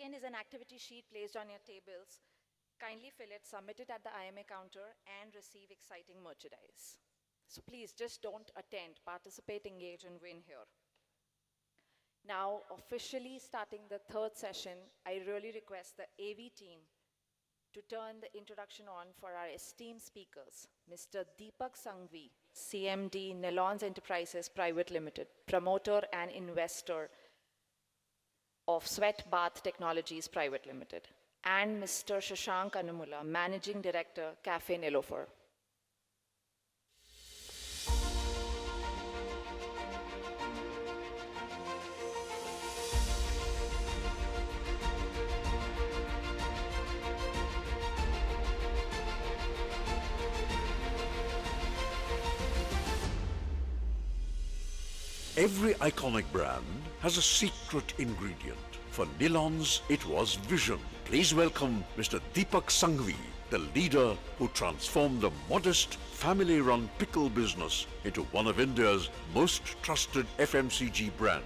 end is an activity sheet placed on your tables. Kindly fill it, submit it at the IMA counter, and receive exciting merchandise. So please, just don't attend, participate, engage, and win here. Now, officially starting the third session, I really request the AV team to turn the introduction on for our esteemed speakers, Mr. Deepak Sanghvi, CMD, Nilons Enterprises Private Limited, promoter and investor of Sweat Bath Technologies Private Limited, and Mr. Shashank Anumula, Managing Director, Cafe Nilofer. Every iconic brand has a secret ingredient. For Nilons, it was vision. Please welcome Mr. Deepak Sanghvi, the leader who transformed a modest, family-run pickle business into one of India's most trusted FMCG brands.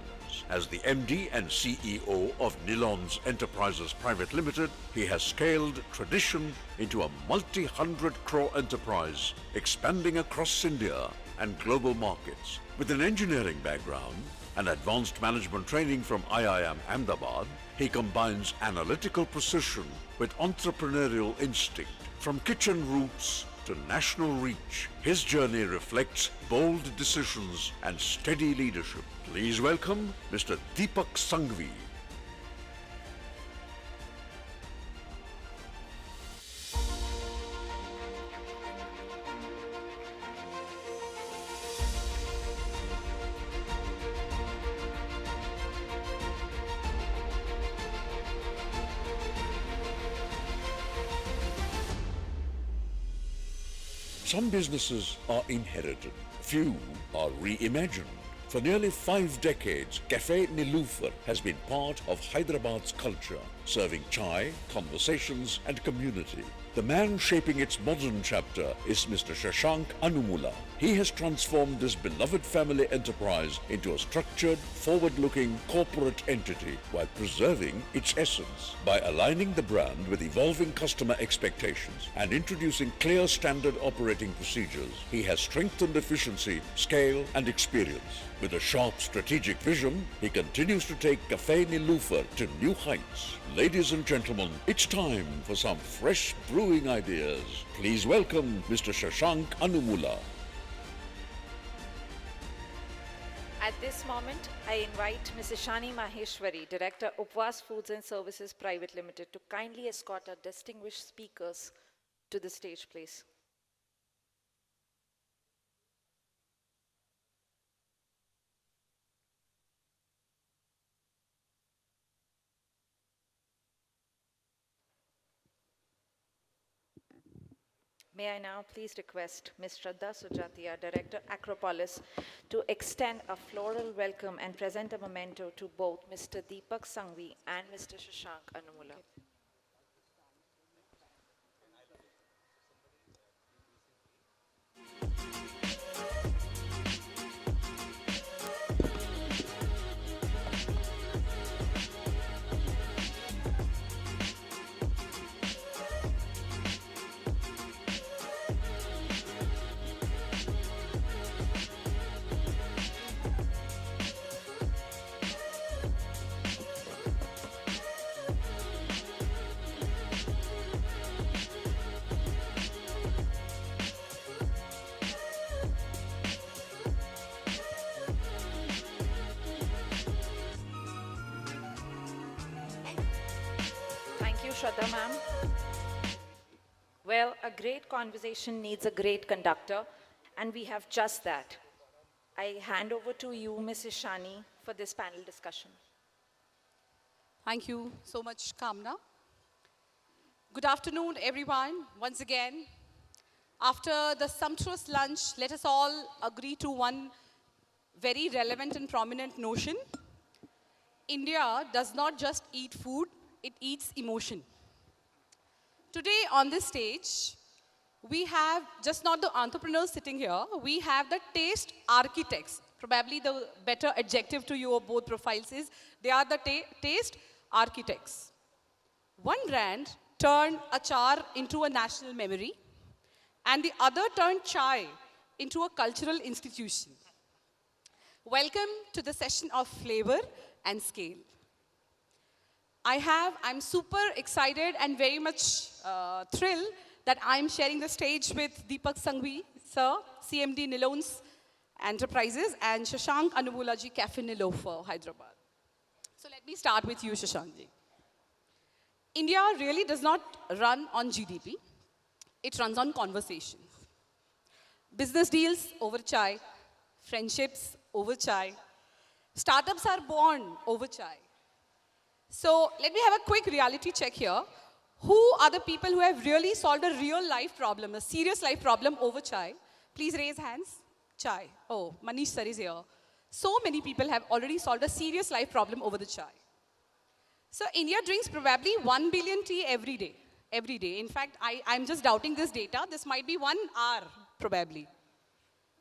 As the MD and CEO of Nilons Enterprises Private Limited, he has scaled tradition into a multi-hundred crore enterprise, expanding across India and global markets. With an engineering background and advanced management training from IIM Ahmedabad, he combines analytical precision with entrepreneurial instinct. From kitchen roots to national reach, his journey reflects bold decisions and steady leadership. Please welcome Mr. Deepak Sanghvi. Some businesses are inherited, few are reimagined. For nearly 5 decades, Cafe Nilofer has been part of Hyderabad's culture, serving chai, conversations and community. The man shaping its modern chapter is Mr. Shashank Anumula. He has transformed this beloved family enterprise into a structured, forward-looking corporate entity while preserving its essence. By aligning the brand with evolving customer expectations and introducing clear standard operating procedures, he has strengthened efficiency, scale and experience. With a sharp strategic vision, he continues to take Cafe Nilofer to new heights. Ladies and gentlemen, it's time for some fresh brewing ideas. Please welcome Mr. Shashank Anumula. At this moment, I invite Ms. Ishani Maheshwari, Director, Upvas Foods and Services Private Limited, to kindly escort our distinguished speakers to the stage, please. May I now please request Ms. Shraddha Sujatia, Director, Acropolis, to extend a floral welcome and present a memento to both Mr. Deepak Sanghvi and Mr. Shashank Anumula. Shraddha ma'am. Well, a great conversation needs a great conductor, and we have just that. I hand over to you, Ms. Ishani, for this panel discussion. Thank you so much, Kamna. Good afternoon, everyone. Once again, after the sumptuous lunch, let us all agree to one very relevant and prominent notion. India does not just eat food, it eats emotion. Today on this stage, we have just not the entrepreneurs sitting here, we have the taste architects. Probably the better adjective to your both profiles is they are the taste architects. One brand turned achar into a national memory, and the other turned chai into a cultural institution. Welcome to the session of flavor and scale. I'm super excited and very much thrilled that I'm sharing the stage with Deepak Sanghvi, sir, CMD Nilons Enterprises, and Shashank Anubulaji Cafe Nilofer, Hyderabad. So let me start with you, Shashankji. India really does not run on GDP. It runs on conversations. Business deals over chai, friendships over chai, startups are born over chai. So let me have a quick reality check here. Who are the people who have really solved a real life problem, a serious life problem over chai? Please raise hands. Chai. Oh, Manish sir is here. So many people have already solved a serious life problem over the chai. So India drinks probably 1 billion tea every day. Every day. In fact, I'm just doubting this data. This might be 1 hour probably.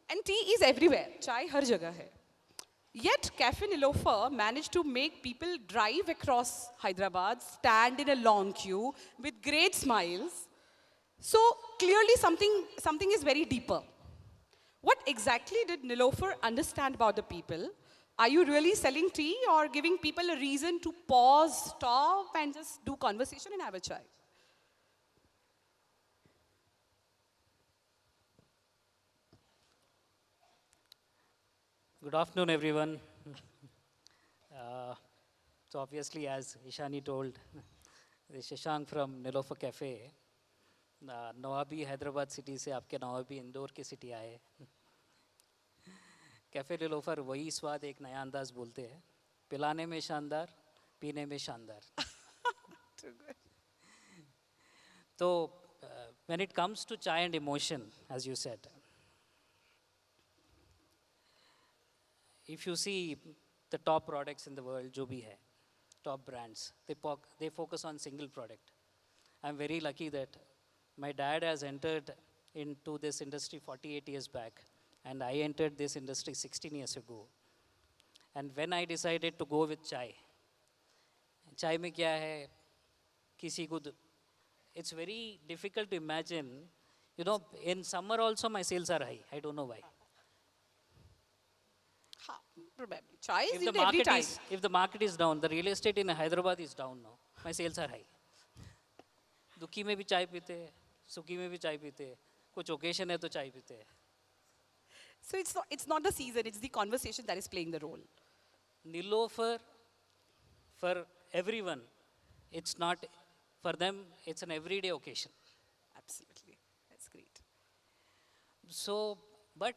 And tea is everywhere. Chai har jagah hai. Yet Cafe Nilofer managed to make people drive across Hyderabad, stand in a long queue with great smiles. So clearly something is very deeper. What exactly did Nilofer understand about the people? Are you really selling tea or giving people a reason to pause, stop, and just do conversation and have a chai? Good afternoon, everyone. So obviously, as Ishani told, this is Shashank from Nilofer Cafe. नवाबी Hyderabad city से आपके नवाबी इंदौर की city आए. Cafe Nilofar वही स्वाद एक नया अंदाज बोलते हैं. पिलाने में शानदार, पीने में शानदार. So when it comes to chai and emotion, as you said, if you see the top products in the world, जो भी है, top brands, they focus on single product. I'm very lucky that my dad has entered into this industry 48 years back, and I entered this industry 16 years ago. And when I decided to go with chai में क्या है, किसी को, it's very difficult to imagine, you know, in summer also my sales are high. I don't know why. Probably. Chai is in every time. If the market is down, the real estate in Hyderabad is down now. My sales are high. दुखी में भी चाय पीते हैं, सुखी में भी चाय पीते हैं, कुछ occasion है तो चाय पीते हैं. So it's not the season, it's the conversation that is playing the role. Nilofer, for everyone, it's not, for them, it's an everyday occasion. Absolutely. That's great. So, but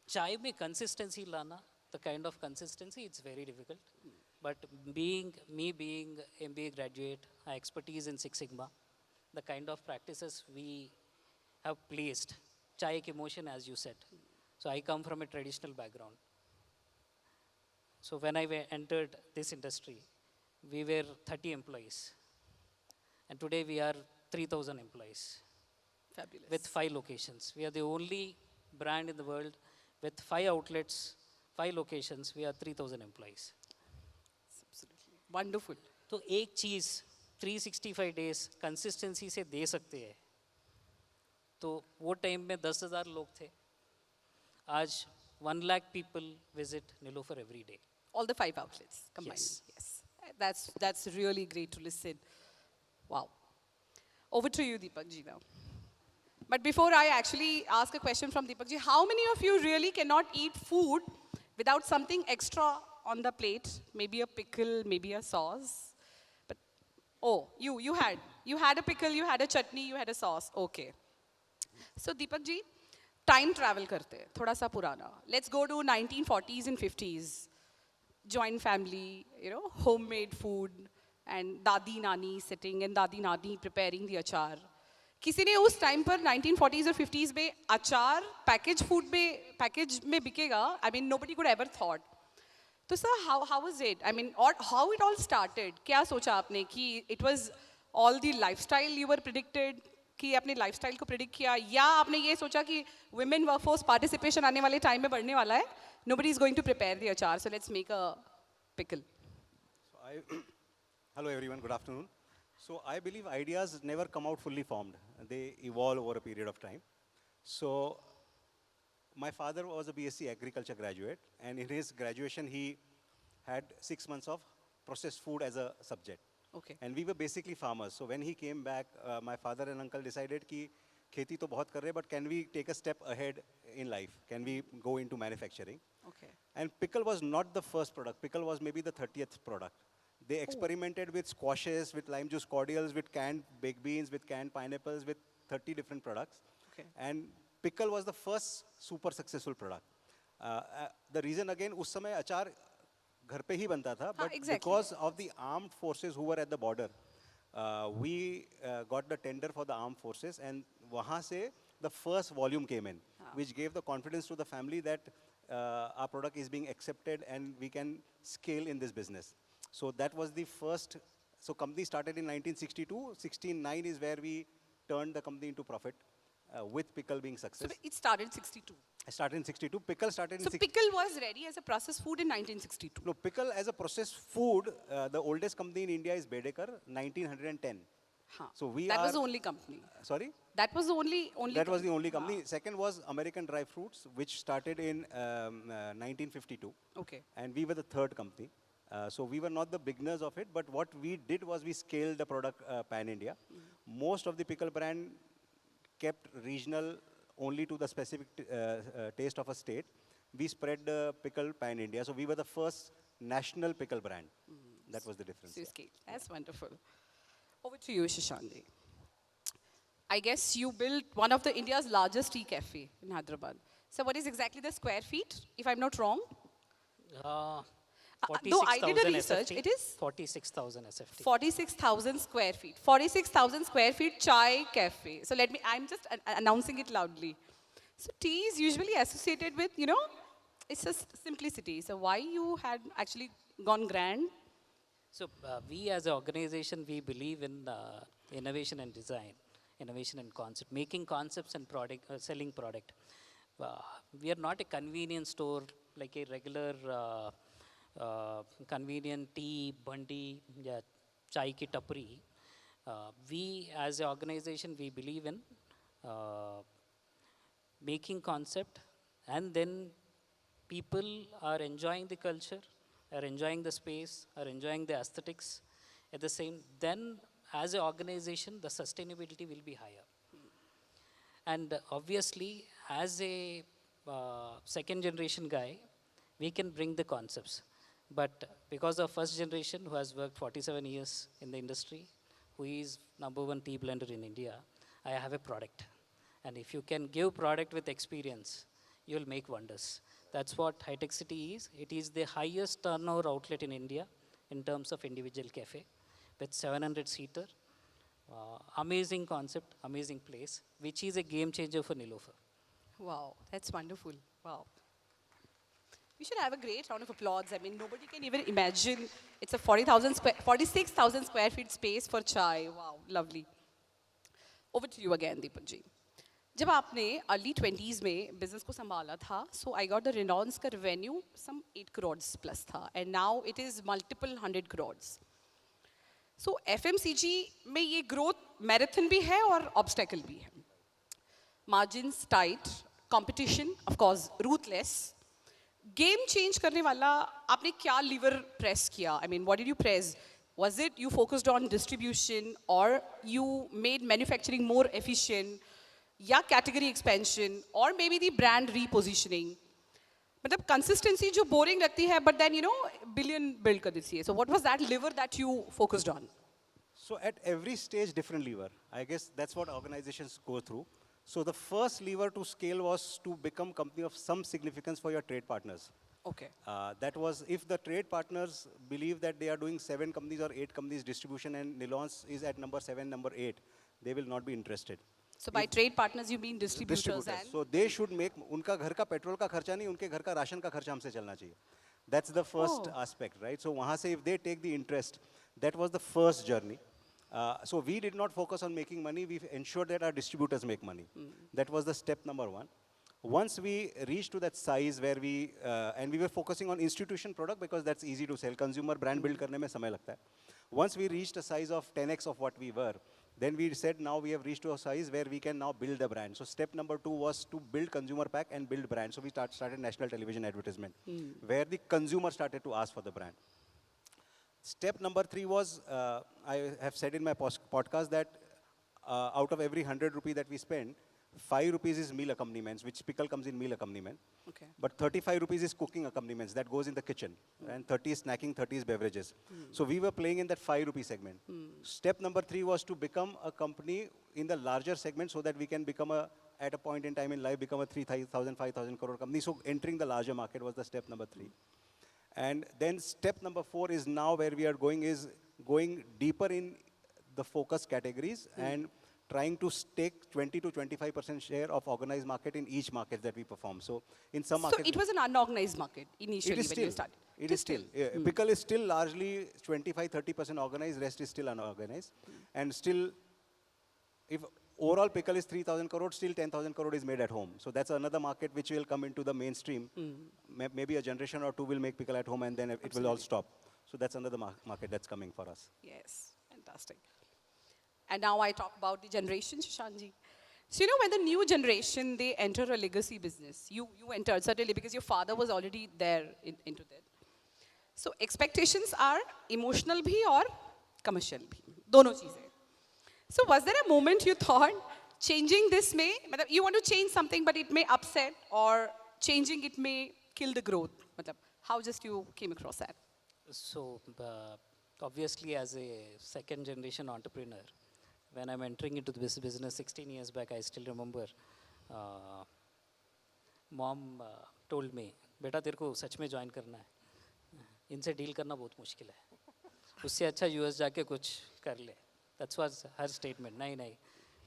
chai में consistency लाना, the kind of consistency, it's very difficult. But being MBA graduate, our expertise in Six Sigma, the kind of practices we have placed, chai ek emotion, as you said. So I come from a traditional background. So when I entered this industry, we were 30 employees. And today we are 3,000 employees. Fabulous. With 5 locations. We are the only brand in the world with 5 outlets, 5 locations. We are 3,000 employees. Absolutely. Wonderful. तो एक चीज़ 365 days consistency से दे सकते हैं. तो वो time में 10,000 लोग थे. आज 1 lakh people visit Nilofer every day. All the 5 outlets combined. Yes. That's really great to listen. Wow. Over to you, Deepak ji now. But before I actually ask a question from Deepak ji, how many of you really cannot eat food without something extra on the plate? Maybe a pickle, maybe a sauce. But oh, you had a pickle, you had a chutney, you had a sauce. Okay. So Deepak ji, time travel karte hain, thoda sa purana. Let's go to 1940s and 50s. Joint family, you know, homemade food, and dadi nani sitting and dadi nani preparing the achar. किसी ने उस time पर 1940s और 50s में अचार package में बिकेगा? I mean, nobody could ever thought. तो sir, how was it? I mean, or how it all started? क्या सोचा आपने कि it was all the lifestyle you were predicted, कि अपने lifestyle को predict किया, या आपने ये सोचा कि women workforce participation आने वाले time में बढ़ने वाला है, nobody is going to prepare the achar, so let's make a pickle. Hello everyone, good afternoon. So I believe ideas never come out fully formed. They evolve over a period of time. So my father was a BSc agriculture graduate, and in his graduation he had 6 months of processed food as a subject. Okay. And we were basically farmers. So when he came back, my father and uncle decided कि खेती तो बहुत कर रहे, but can we take a step ahead in life? Can we go into manufacturing? Okay. And pickle was not the first product. Pickle was maybe the 30th product. They experimented with squashes, with lime juice cordials, with canned baked beans, with canned pineapples, with 30 different products. Okay. And pickle was the first super successful product. The reason again, उस समय अचार घर पे ही बनता था, but exactly. because of the armed forces who were at the border, we got the tender for the armed forces, and वहाँ से the first volume came in, which gave the confidence to the family that our product is being accepted and we can scale in this business. So that was the first. So company started in 1962. 69 is where we turned the company into profit, with pickle being So success. it started 62. I started in 62. Pickle started in So 60. pickle was ready as a processed food in 1962. No, pickle as a processed food, the oldest company in India is Bedekar, 1910. Huh. So we that are. was the only company. Sorry? That was the only That was the only company. company. Second was American Dry Fruits, which started in 1952. Okay. And we were the third company. So we were not the beginners of it, but what we did was we scaled the product pan-India. Most of the pickle brand kept regional only to the specific taste of a state. We spread the pickle pan-India. So we were the first national pickle brand. That was the difference. So you scaled. That's wonderful. Over to you, Shishandi. I guess you built one of the India's largest tea cafe in Hyderabad. So what is exactly the square feet, if I'm not wrong? Though I did a 46,000 research, SFT. it is 46,000 SFT. 46,000 square feet. 46,000 square feet chai cafe. So I'm just announcing it loudly. So tea is usually associated with, it's just simplicity. So why you had actually gone grand? So we as an organization, we believe in innovation and design, innovation and concept, making concepts and product, selling product. We are not a convenience store like a regular convenient tea, bandi, yeah, chai ki tapri. We as an organization, we believe in making concept, and then people are enjoying the culture, are enjoying the space, are enjoying the aesthetics. At the same, then as an organization, the sustainability will be higher. And obviously, as a second generation guy, we can bring the concepts. But because of first generation who has worked 47 years in the industry, who is #1 tea blender in India, I have a product. And if you can give product with experience, you will make wonders. That's what High-Tech City is. It is the highest turnover outlet in India in terms of individual cafe with 700-seater. Amazing concept, amazing place, which is a game changer for Nilofer. Wow, that's wonderful. Wow. We should have a great round of applause. I mean, nobody can even imagine it's a 46,000 square feet space for chai. Wow, lovely. Over to you again, Deepak ji. जब आपने early 20s में business को संभाला था, सो I got the रिनॉन्स का revenue सम 8 crore plus था, and now it is multiple 100 crore. So FMCG में ये ग्रोथ मैराथन भी है और ऑब्स्टेकल भी है. Margins tight, competition of course ruthless. Game change करने वाला आपने क्या लीवर प्रेस किया? I mean, what did you press? Was it you focused on distribution, or you made manufacturing more efficient, या category expansion, or maybe the brand repositioning? मतलब consistency जो boring लगती है, but then billion build कर देती है. So what was that lever that you focused on? So at every stage, different lever. I guess that's what organizations go through. So the first lever to scale was to become company of some significance for your trade partners. Okay. That was if the trade partners believe that they are doing 7 companies or 8 companies distribution and Nilons is at number 7, number 8, they will not be interested. So by trade partners you mean distributors and? So they should make, उनका घर का petrol का खर्चा नहीं, उनके घर का ration का खर्चा हमसे चलना चाहिए. That's the first aspect, right? So वहाँ से if they take the interest, that was the first journey. So we did not focus on making money, we ensured that our distributors make money. That was the step number 1. Once we reached to that size where we, and we were focusing on institution product because that's easy to sell, consumer brand build करने में समय लगता है. Once we reached a size of 10x of what we were, then we said now we have reached to a size where we can now build a brand. So step number 2 was to build consumer pack and build brand. So we started national television advertisement, where the consumer started to ask for the brand. Step number 3 was, I have said in my podcast that out of every 100 rupee that we spend, 5 rupees is meal accompaniments, which pickle comes in meal accompaniment. Okay. But 35 rupees is cooking accompaniments, that goes in the kitchen. And 30 is snacking, 30 is beverages. So we were playing in that 5 rupee segment. Step number 3 was to become a company in the larger segment so that we can become at a point in time in life, become a 3,000, 5,000 crore company. So entering the larger market was the step number 3. And then step number 4 is now where we are going is going deeper in the focus categories and trying to take 20 to 25% share of organized market in each market that we perform. So in some So markets, it was an unorganized market it initially is when still, you started. it is still. Pickle is still largely 25-30% organized, rest is still unorganized. And still, if overall pickle is 3,000 crore, still 10,000 crore is made at home. So that's another market which will come into the mainstream. Maybe a generation or two will make pickle at home and then it will all stop. So that's another market that's coming for us. Yes, fantastic. And now I talk about the generation, Shashank. So, when the new generation, they enter a legacy business, you entered certainly because your father was already there into that. So, expectations are emotional bhi or commercial bhi. Dono cheezein. So, was there a moment you thought changing this may, you want to change something but it may upset, or changing it may kill the growth? How just you came across that? So, obviously, as a second generation entrepreneur, when I'm entering into this business 16 years back, I still remember mom told me, बेटा तेरे को सच में join करना है, इनसे deal करना बहुत मुश्किल है, उससे अच्छा यूएस जाके कुछ कर ले. That was her statement. नहीं नहीं,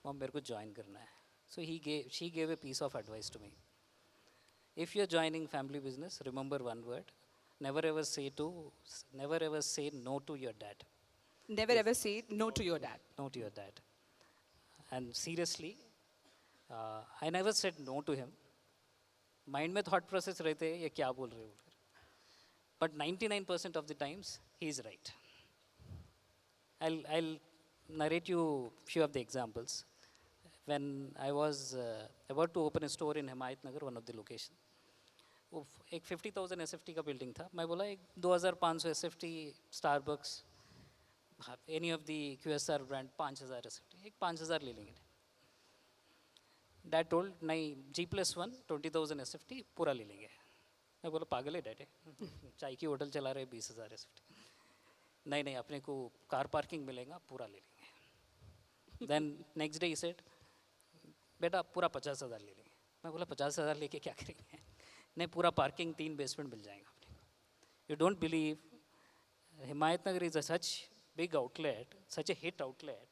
mom मेरे को ज्वाइन करना है. So she gave a piece of advice to me. If you're joining family business, remember one word: never ever say no to your dad. Never ever say no to your dad. No to your dad. And seriously, I never said no to him. Mind में thought process रहते हैं ये क्या बोल रहे हो. But 99% of the times he is right. I'll narrate you few of the examples. When I was about to open a store in Himayat Nagar, one of the location, एक 50,000 SFT का building था. मैं बोला एक 2,500 SFT Starbucks, any of the QSR brand 5,000 SFT, एक 5,000 ले लेंगे. Dad told नहीं G+1 20,000 SFT पूरा ले लेंगे. मैं बोला पागल है डैड, चाय की होटल चला रहे 20,000 SFT. नहीं नहीं अपने को कार पार्किंग मिलेगा पूरा ले लेंगे. Then next day he said बेटा पूरा 50,000 ले लेंगे. मैं बोला 50,000 लेके क्या करेंगे. नहीं पूरा पार्किंग 3 बेसमेंट मिल जाएगा अपने को. You don't believe Himayat Nagar is a such big outlet, such a hit outlet.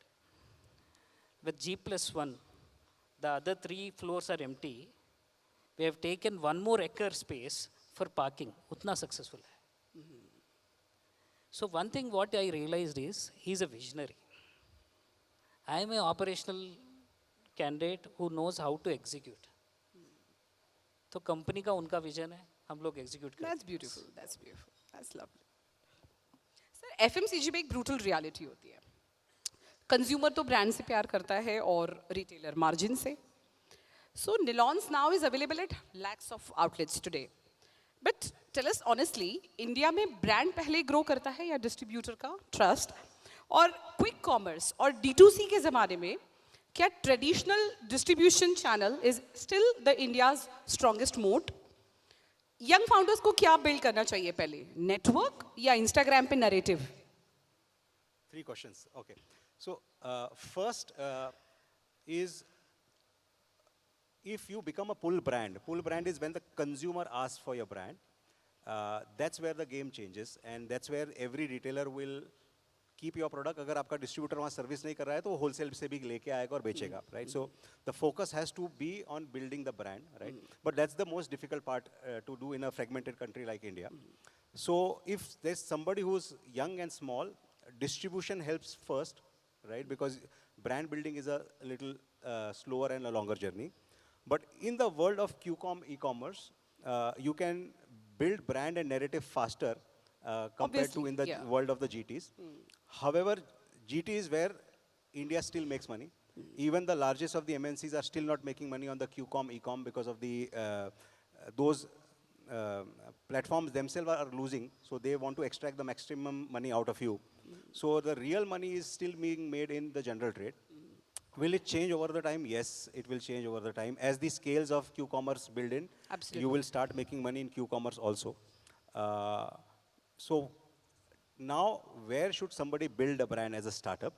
With G+1, the other 3 floors are empty. We have taken 1 more acre space for parking. Utna successful hai. So one thing what I realized is he's a visionary. I am an operational candidate who knows how to execute. तो company का उनका vision है, हम लोग execute करते हैं. That's beautiful. That's beautiful. That's lovely. Sir, FMCG में एक brutal reality होती है. Consumer तो brand से प्यार करता है और retailer margin से. So Nilons now is available at lakhs of outlets today. But tell us honestly, India में brand पहले grow करता है या distributor का trust? और quick commerce और D2C के ज़माने में क्या traditional distribution channel is still the India's strongest moat? Young founders को क्या build करना चाहिए पहले? Network या Instagram पे narrative? 3 questions. Okay. So first is if you become a pull brand is when the consumer asks for your brand. That's where the game changes, and that's where every retailer will keep your product. अगर आपका distributor वहाँ service नहीं कर रहा है तो वो wholesale से भी लेके आएगा और बेचेगा, right? So the focus has to be on building the brand, right? But that's the most difficult part to do in a fragmented country like India. So if there's somebody who's young and small, distribution helps first, right? Because brand building is a little slower and a longer journey. But in the world of QCom e-commerce, you can build brand and narrative faster compared to Obviously, in the yeah. world of the GTs. However, GT is where India still makes money. Even the largest of the MNCs are still not making money on the QCOM, ECOM because of the those platforms themselves are losing. So they want to extract the maximum money out of you. So the real money is still being made in the general trade. Will it change over the time? Yes, it will change over the time. As the scales of Q-commerce build in, Absolutely. you will start making money in Q-commerce also. So now, where should somebody build a brand as a startup?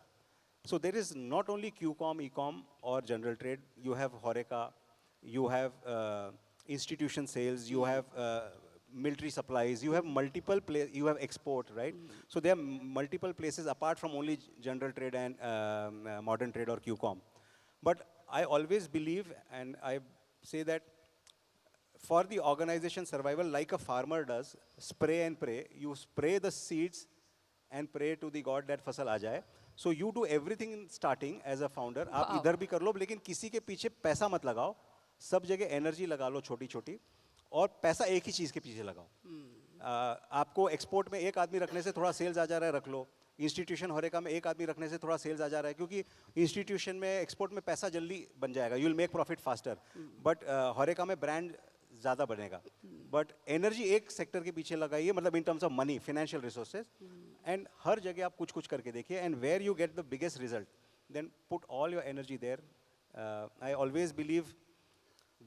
So there is not only QCOM, ECOM, or general trade. You have Horeca, you have institution sales, you have military supplies, you have multiple you have export, right? So there are multiple places apart from only general trade and modern trade or QCOM. But I always believe, and I say that for the organization survival, like a farmer does, spray and pray. You spray the seeds and pray to the God that fasal aa jaye. So you do everything in starting as a founder. आप इधर भी कर लो, लेकिन किसी के पीछे पैसा मत लगाओ. सब जगह एनर्जी लगा लो छोटी छोटी, और पैसा एक ही चीज़ के पीछे लगाओ. आपको एक्सपोर्ट में एक आदमी रखने से थोड़ा सेल्स आ जा रहा है, रख लो. इंस्टीट्यूशन होरेका में एक आदमी रखने से थोड़ा सेल्स आ जा रहा है, क्योंकि इंस्टीट्यूशन में एक्सपोर्ट में पैसा जल्दी बन जाएगा. You will make profit faster. But होरेका में ब्रांड ज़्यादा बनेगा. बट एनर्जी एक सेक्टर के पीछे लगाइए, मतलब in terms of money, financial resources, and हर जगह आप कुछ कुछ करके देखिए, and where you get the biggest result, then put all your energy there. I always believe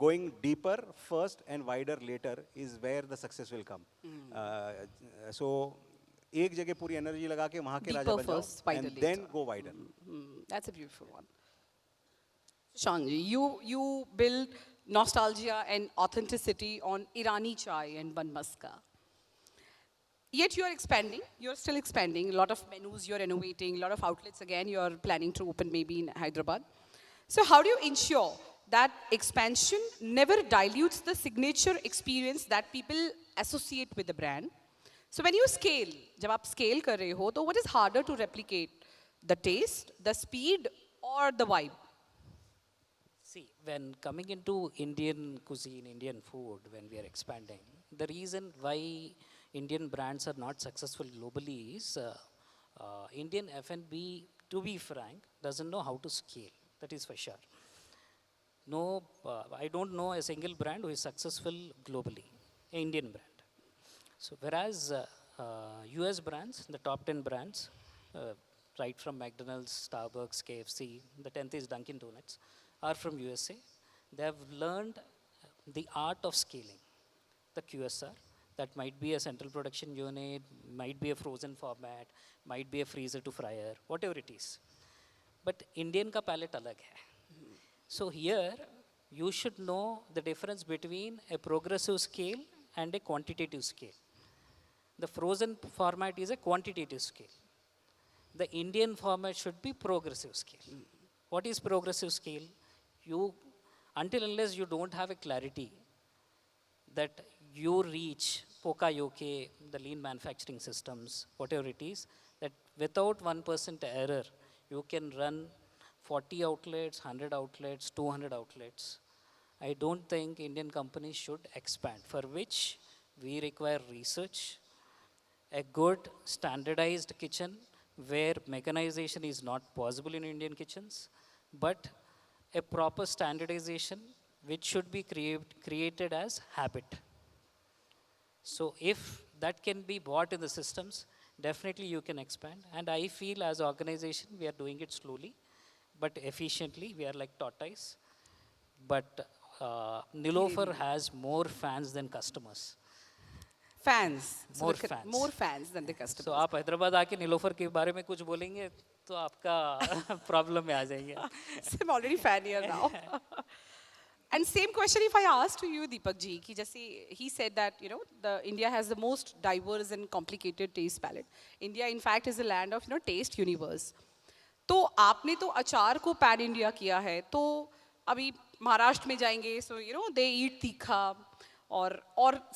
going deeper first and wider later is where the success will come. So एक जगह पूरी एनर्जी लगा के वहाँ के राजा Deeper बन जाओ, first, wider and then later. go wider. That's a beautiful one. Shangji, you build nostalgia and authenticity on Irani chai and bun maska. Yet you are expanding, you're still expanding. A lot of menus you're innovating, a lot of outlets again you're planning to open maybe in Hyderabad. So how do you ensure that expansion never dilutes the signature experience that people associate with the brand? So when you scale, जब आप scale कर रहे हो, तो what is harder to replicate? The taste, the speed, or the vibe? See, when coming into Indian cuisine, Indian food, when we are expanding, the reason why Indian brands are not successful globally is Indian F&B, to be frank, doesn't know how to scale. That is for sure. No, I don't know a single brand who is successful globally, an Indian brand. So whereas US brands, the top 10 brands, right from McDonald's, Starbucks, KFC, the 10th is Dunkin' Donuts, are from USA. They have learned the art of scaling. The QSR, that might be a central production unit, might be a frozen format, might be a freezer to fryer, whatever it is. But Indian ka palate alag hai. So here, you should know the difference between a progressive scale and a quantitative scale. The frozen format is a quantitative scale. The Indian format should be progressive scale. What is progressive scale? You, until unless you don't have a clarity that you reach Poka-Yoke, the lean manufacturing systems, whatever it is, that without 1% error, you can run 40 outlets, 100 outlets, 200 outlets. I don't think Indian companies should expand, for which we require research, a good standardized kitchen where mechanization is not possible in Indian kitchens, but a proper standardization which should be created as habit. So if that can be bought in the systems, definitely you can expand. And I feel as an organization, we are doing it slowly, but efficiently. We are like tortoise. But Nilofer has more fans than customers. Fans. More fans. More fans than the customers. So आप हैदराबाद आके नीलोफर के बारे में कुछ बोलेंगे तो आपका problem में आ जाएंगे. So I'm already fan here now. And same question if I asked to you, Deepak ji, ki jaise he said that, you know, India has the most diverse and complicated taste palette. India, in fact, is a land of, you know, taste universe. तो आपने तो अचार को pan India किया है, तो अभी महाराष्ट्र में जाएंगे, so you know they eat तीखा, और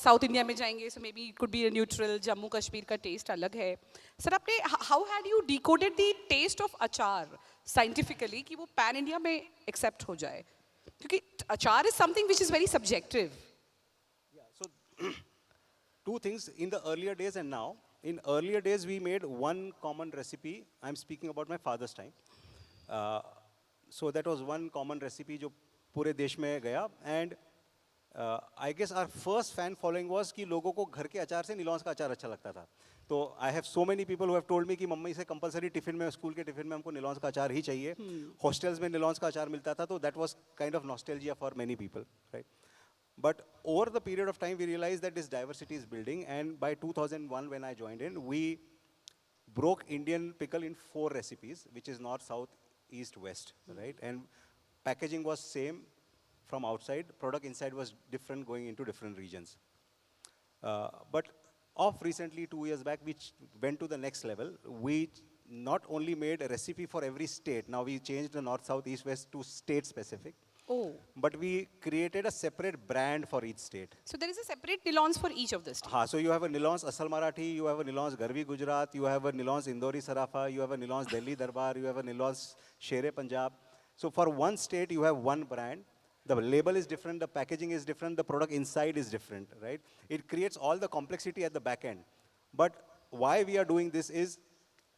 साउथ इंडिया में जाएंगे, so maybe it could be a neutral. Jammu Kashmir का टेस्ट अलग है. सर आपने how had you decoded the taste of अचार scientifically कि वो पैन इंडिया में accept हो जाए? क्योंकि अचार is something which is very subjective. Yeah, so two things in the earlier days and now. in earlier days, we made one common recipe. I'm speaking about my father's time. So that was one common recipe जो पूरे देश में गया. And I guess our first fan following was कि लोगों को घर के अचार से निलॉन्स का अचार अच्छा लगता था. तो I have so many people who have told me कि मम्मी से कंपलसरी टिफिन में, स्कूल के टिफिन में हमको निलॉन्स का अचार ही चाहिए. हॉस्टल्स में निलॉन्स का अचार मिलता था, तो that was kind of nostalgia for many people, right? But over the period of time, we realized that this diversity is building, and by 2001, when I joined in, we broke Indian pickle in 4 recipes, which is north, south, east, west, right? And packaging was same from outside, product inside was different going into different regions. But of recently, 2 years back, we went to the next level. We not only made a recipe for every state, now we changed the north, south, east, west to state specific. Oh. But we created a separate brand for each state. So there is a separate Nilons for each of the states. So you have a Nilons Asal Marathi, you have a Nilons Garvi Gujarat, you have a Nilons Indori Sarafa, you have a Nilons Delhi Darbar, you have a Nilons Shere Punjab. So for one state, you have one brand. The label is different, the packaging is different, the product inside is different, right? It creates all the complexity at the back end. But why we are doing this is,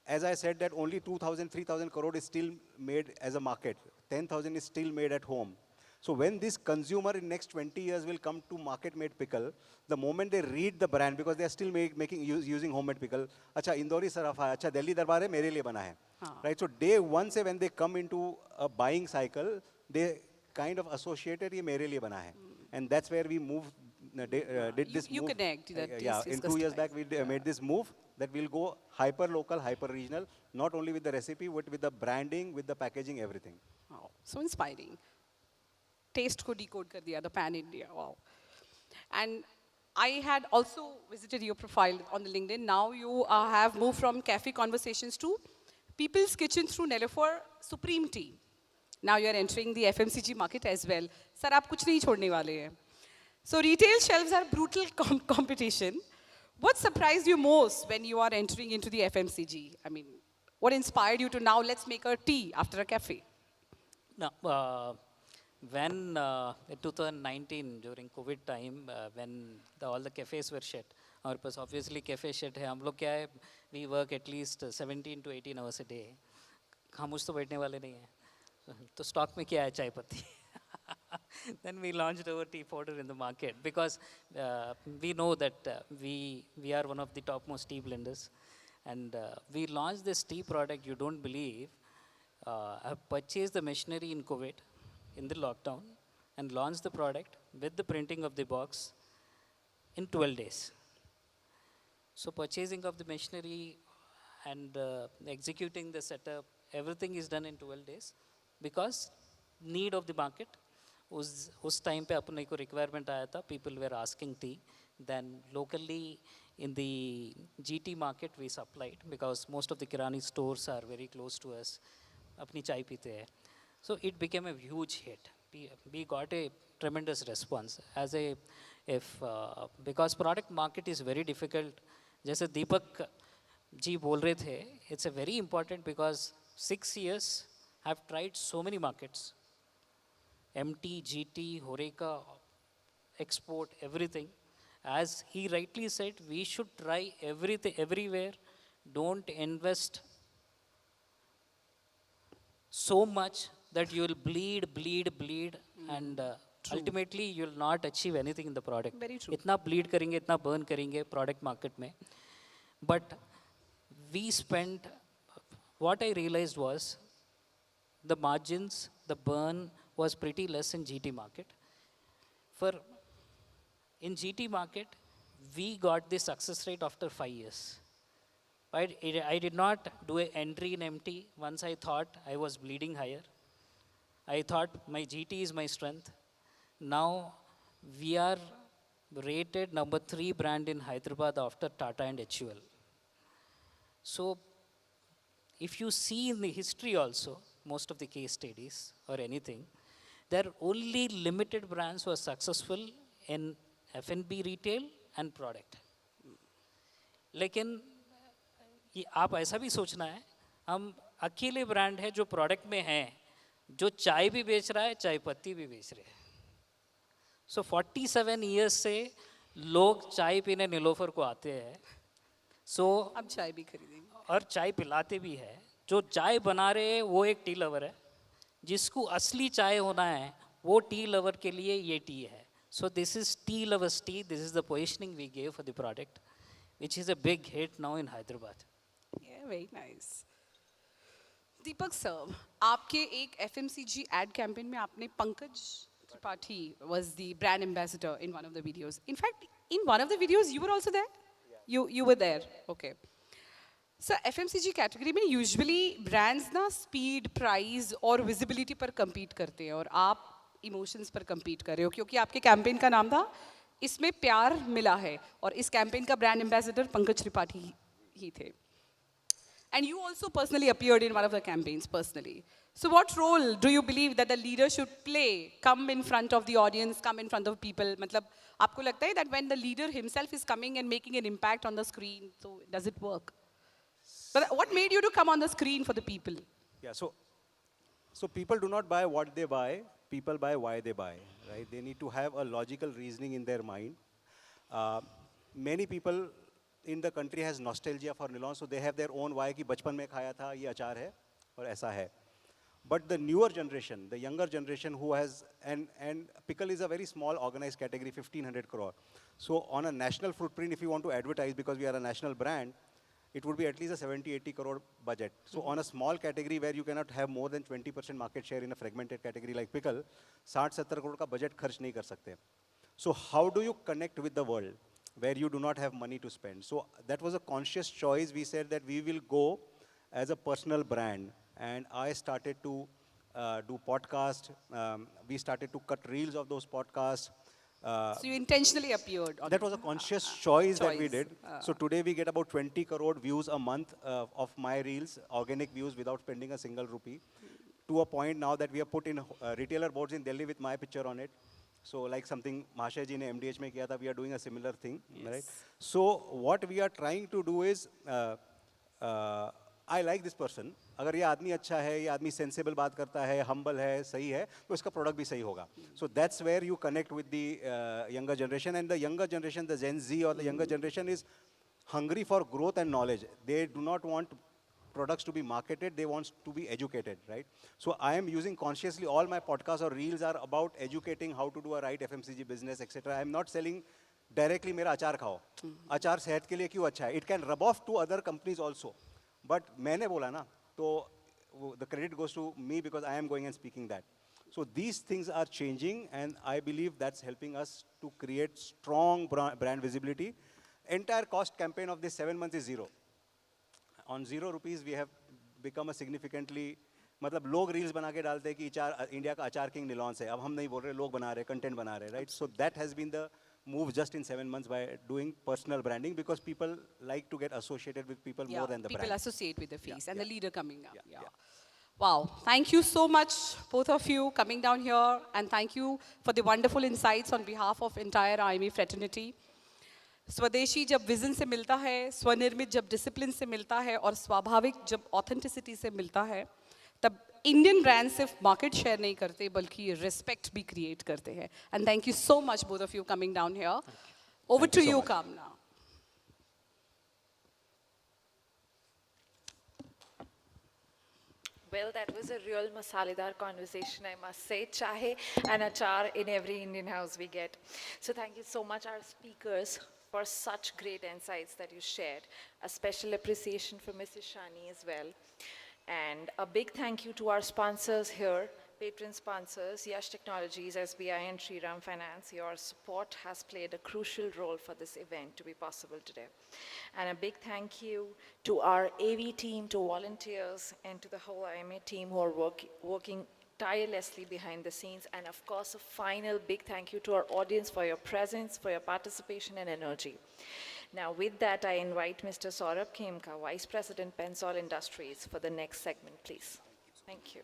as I said, that only 2,000, 3,000 crore is still made as a market. 10,000 is still made at home. So when this consumer in next 20 years will come to market-made pickle, the moment they read the brand, because they are still using homemade pickle, acha Indori Sarafa hai, acha Delhi Darbar hai, mere liye bana hai. Right? So day one se when they come into a buying cycle, they kind of associated ye mere liye bana hai. And that's where we moved, did this You move. connect that Yeah, taste is in 2 years customized. back we made this move that we'll go hyper-local, hyper-regional, not only with the recipe, but with the branding, with the packaging, everything. Wow, so inspiring. Taste ko decode kar diya, the pan India. Wow. And I had also visited your profile on the LinkedIn. Now you have moved from cafe conversations to People's Kitchen through Nelofer Supreme Tea. Now you are entering the FMCG market as well. Sir, aap kuch nahi chhodne wale hain. So retail shelves are brutal competition. What surprised you most when you are entering into the FMCG? I mean, what inspired you to now let's make a tea after a cafe? Now, when in 2019 during COVID time, when all the cafes were shut, our pass obviously cafe shut है, हम लोग क्या है, we work at least 17 to 18 hours a day. खामोश तो बैठने वाले नहीं हैं. तो stock में क्या है, चाय पत्ती. Then we launched our tea powder in the market because we know that we are one of the topmost tea blenders, and we launched this tea product. You don't believe. I purchased the machinery in Kuwait in the lockdown and launched the product with the printing of the box in 12 days. So purchasing of the machinery and executing the setup, everything is done in 12 days because need of the market. उस time पे अपने को requirement आया था, people were asking tea. Then locally in the GT market we supplied because most of the kirani stores are very close to us. अपनी चाय पीते हैं. So it became a huge hit. We got a tremendous response as a because product market is very difficult. जैसे दीपक जी बोल रहे थे, it's a very important because 6 years I've tried so many markets. MT, GT, Horeca, export, everything. As he rightly said, we should try everything, everywhere. Don't invest so much that you will bleed, and ultimately you will not achieve anything in the product. Very true. इतना bleed करेंगे, इतना burn करेंगे product market में. But we spent, what I realized was the margins, the burn was pretty less in GT market. In GT market, we got the success rate after 5 years. I did not do an entry in MT once I thought I was bleeding higher. I thought my GT is my strength. Now we are rated number 3 brand in Hyderabad after Tata and HUL. So if you see in the history also, most of the case studies or anything, there are only limited brands who are successful in F&B retail and product. लेकिन ये आप ऐसा भी सोचना है, हम अकेले brand है जो प्रोडक्ट में हैं, जो चाय भी बेच रहा है, चाय पत्ती भी बेच रहे हैं. So 47 years से लोग चाय पीने नीलोफर को आते हैं. सो अब चाय भी खरीदेंगे. और चाय पिलाते भी है. जो चाय बना रहे हैं वो एक टी लवर है. जिसको असली चाय होना है वो टी लवर के लिए ये टी है. So this is tea lovers tea. This is the positioning we gave for the product which is a big hit now in Hyderabad. Yeah, very nice. Deepak sir, आपके एक FMCG ad campaign में आपने Pankaj Tripathi was the brand ambassador in one of the videos. In fact, in one of the videos you were also there. You were there. Okay. So FMCG category में usually brands ना speed, price और visibility पर compete करते हैं और आप emotions पर compete कर रहे हो क्योंकि आपके campaign का नाम था इसमें प्यार मिला है और इस campaign का brand ambassador पंकज त्रिपाठी ही थे. And you also personally appeared in one of the campaigns personally. So what role do you believe that the leader should play? Come in front of the audience, come in front of people. मतलब आपको लगता है that when the leader himself is coming and making an impact on the screen, so does it work? But what made you to come on the screen for the people? Yeah, so people do not buy what they buy, people buy why they buy, right? They need to have a logical reasoning in their mind. Many people in the country has nostalgia for Nilon, so they have their own why कि बचपन में खाया था, ये अचार है और ऐसा है. But the newer generation, the younger generation who has, and pickle is a very small organized category, 1500 crore. So on a national footprint, if you want to advertise, because we are a national brand, it would be at least a 70-80 crore budget. So on a small category where you cannot have more than 20% market share in a fragmented category like pickle, 60-70 crore का budget खर्च नहीं कर सकते. So how do you connect with the world where you do not have money to spend? So that was a conscious choice. We said that we will go as a personal brand. And I started to do podcast. We started to cut reels of those podcasts. So you intentionally appeared on That was a conscious choice that we choice. did. So today we get about 20 crore views a month of my reels, organic views without spending a single rupee. To a point now that we have put in retailer boards in Delhi with my picture on it. So like something Mahashay ji ne MDH mein kiya tha, we are doing a similar thing, right? So what we are trying to do is, I like this person. अगर ये आदमी अच्छा है, ये आदमी sensible बात करता है, humble है, सही है, तो इसका product भी सही होगा. So that's where you connect with the younger generation, and the younger generation, the Gen Z or the younger generation is hungry for growth and knowledge. They do not want products to be marketed, they want to be educated, right? So I am using consciously, all my podcasts or reels are about educating how to do a right FMCG business, etc. I am not selling directly मेरा अचार खाओ. अचार सेहत के लिए क्यों अच्छा है? It can rub off to other companies also. But मैंने बोला ना, तो the credit goes to me because I am going and speaking that. So these things are changing, and I believe that's helping us to create strong brand visibility. Entire cost campaign of this 7 months is zero. On 0 rupees, we have become a significantly, मतलब लोग reels बना के डालते हैं कि India का अचार king निलॉन से. अब हम नहीं बोल रहे, लोग बना रहे, कंटेंट बना रहे, right? So that has been the move just in 7 months by doing personal branding, because people like to get associated with people more than the people brand. associate with the face and the leader coming up. Yeah. Wow, thank you so much, both of you, coming down here, and thank you for the wonderful insights on behalf of entire IME fraternity. स्वदेशी जब vision से मिलता है, स्वनिर्मित जब discipline से मिलता है और स्वाभाविक जब ऑथेंटिसिटी से मिलता है, तब इंडियन ब्रांड सिर्फ मार्केट शेयर नहीं करते बल्कि रिस्पेक्ट भी क्रिएट करते हैं. And thank you so much both of you coming down here. Over to you Kamna. Well, that was a real masaledar conversation, I must say. Chahe and achar in every Indian house we get. So thank you so much, our speakers, for such great insights that you shared. A special appreciation for Mrs. Shani as well. And a big thank you to our sponsors here, patron sponsors, Yash Technologies, SBI, and Shriram Finance. Your support has played a crucial role for this event to be possible today. And a big thank you to our AV team, to volunteers, and to the whole IMA team who are working tirelessly behind the scenes. And of course, a final big thank you to our audience for your presence, for your participation and energy. Now, with that, I invite Mr. Saurabh Khemka, Vice President, Pensol Industries, for the next segment, please. Thank you.